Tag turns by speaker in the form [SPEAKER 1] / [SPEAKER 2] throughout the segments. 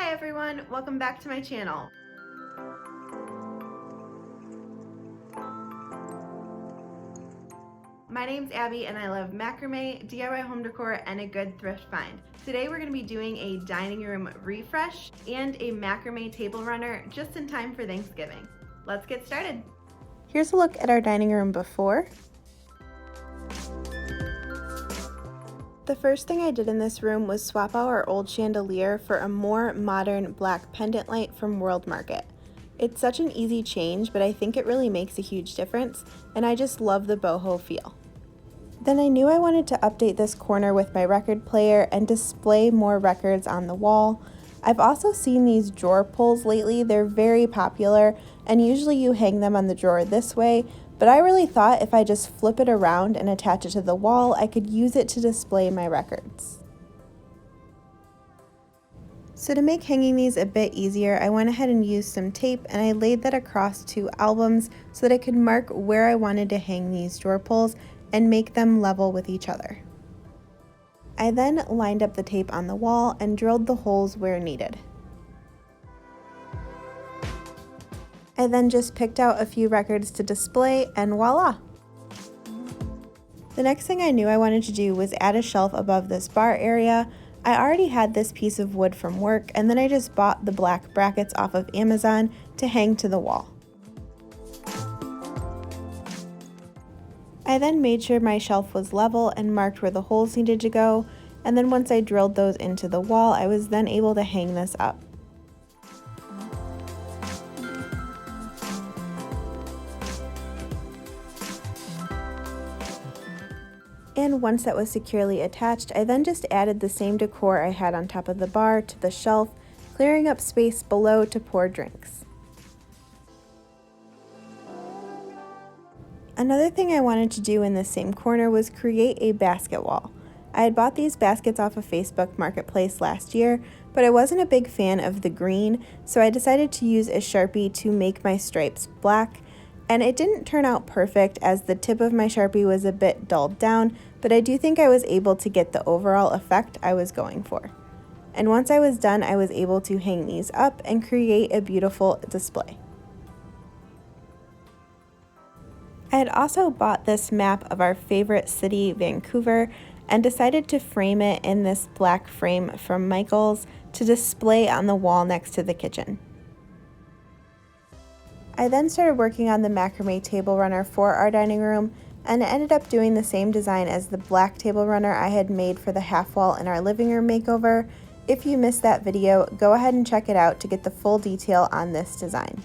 [SPEAKER 1] Hi everyone, welcome back to my channel. My name's Abby and I love macrame, DIY home decor, and a good thrift find. Today we're going to be doing a dining room refresh and a macrame table runner just in time for Thanksgiving. Let's get started. Here's a look at our dining room before. The first thing I did in this room was swap out our old chandelier for a more modern black pendant light from World Market. It's such an easy change, but I think it really makes a huge difference, and I just love the boho feel. Then I knew I wanted to update this corner with my record player and display more records on the wall. I've also seen these drawer pulls lately. They're very popular, and usually you hang them on the drawer this way, but I really thought if I just flip it around and attach it to the wall, I could use it to display my records. So to make hanging these a bit easier, I went ahead and used some tape and I laid that across 2 albums so that I could mark where I wanted to hang these drawer pulls and make them level with each other. I then lined up the tape on the wall and drilled the holes where needed. I then just picked out a few records to display and voila! The next thing I knew I wanted to do was add a shelf above this bar area. I already had this piece of wood from work, and then I just bought the black brackets off of Amazon to hang to the wall. I then made sure my shelf was level and marked where the holes needed to go, and then once I drilled those into the wall, I was then able to hang this up. And once that was securely attached, I then just added the same decor I had on top of the bar to the shelf, clearing up space below to pour drinks. Another thing I wanted to do in this same corner was create a basket wall. I had bought these baskets off of Facebook Marketplace last year, but I wasn't a big fan of the green, so I decided to use a Sharpie to make my stripes black. And it didn't turn out perfect as the tip of my Sharpie was a bit dulled down, but I do think I was able to get the overall effect I was going for. And once I was done, I was able to hang these up and create a beautiful display. I had also bought this map of our favorite city, Vancouver, and decided to frame it in this black frame from Michael's to display on the wall next to the kitchen. I then started working on the macrame table runner for our dining room and ended up doing the same design as the black table runner I had made for the half wall in our living room makeover. If you missed that video, go ahead and check it out to get the full detail on this design.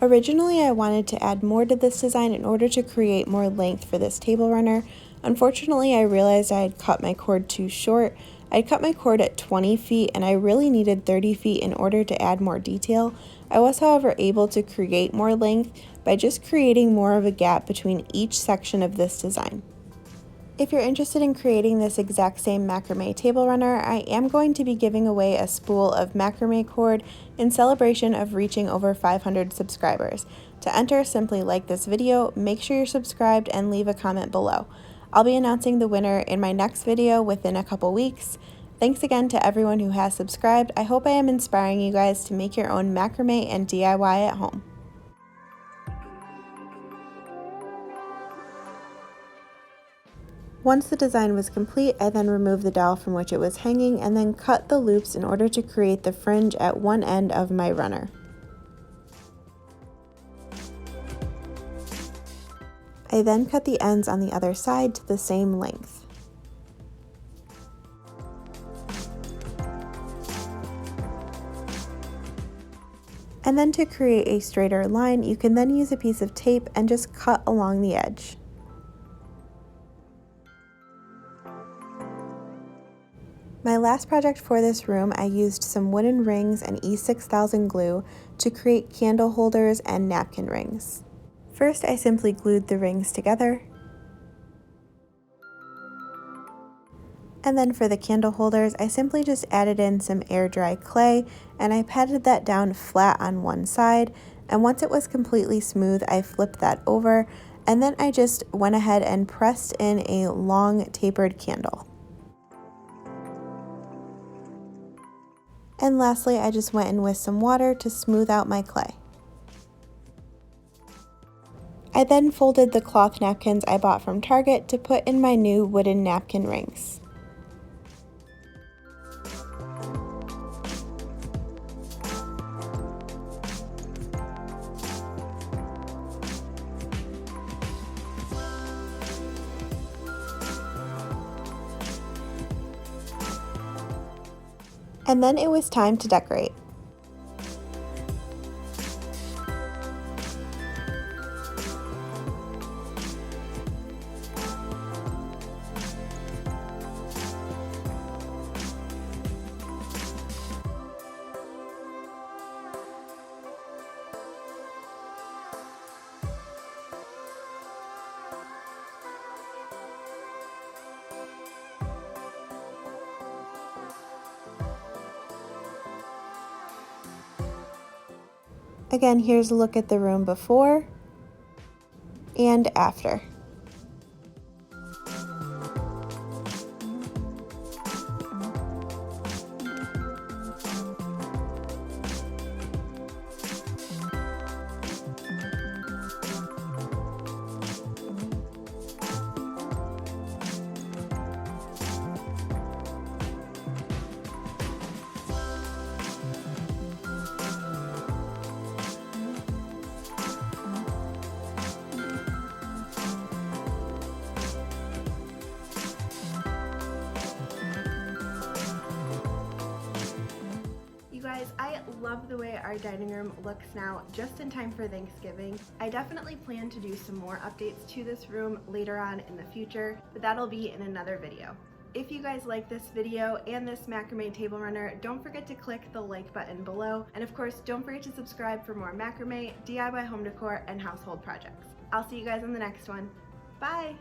[SPEAKER 1] Originally, I wanted to add more to this design in order to create more length for this table runner. Unfortunately, I realized I had cut my cord too short. I cut my cord at 20 feet and I really needed 30 feet in order to add more detail. I was, however, able to create more length by just creating more of a gap between each section of this design. If you're interested in creating this exact same macrame table runner, I am going to be giving away a spool of macrame cord in celebration of reaching over 500 subscribers. To enter, simply like this video, make sure you're subscribed, and leave a comment below. I'll be announcing the winner in my next video within a couple weeks. Thanks again to everyone who has subscribed. I hope I am inspiring you guys to make your own macrame and DIY at home. Once the design was complete, I then removed the dowel from which it was hanging and then cut the loops in order to create the fringe at one end of my runner. I then cut the ends on the other side to the same length. And then to create a straighter line, you can then use a piece of tape and just cut along the edge. My last project for this room, I used some wooden rings and E6000 glue to create candle holders and napkin rings. First, I simply glued the rings together. And then for the candle holders, I simply just added in some air dry clay and I patted that down flat on one side. And once it was completely smooth, I flipped that over and then I just went ahead and pressed in a long tapered candle. And lastly, I just went in with some water to smooth out my clay. I then folded the cloth napkins I bought from Target to put in my new wooden napkin rings. And then it was time to decorate. Again, here's a look at the room before and after. Guys, I love the way our dining room looks now, just in time for Thanksgiving. I definitely plan to do some more updates to this room later on in the future, but that'll be in another video. If you guys like this video and this macrame table runner, don't forget to click the like button below, and of course don't forget to subscribe for more macrame, DIY home decor, and household projects. I'll see you guys in the next one. Bye!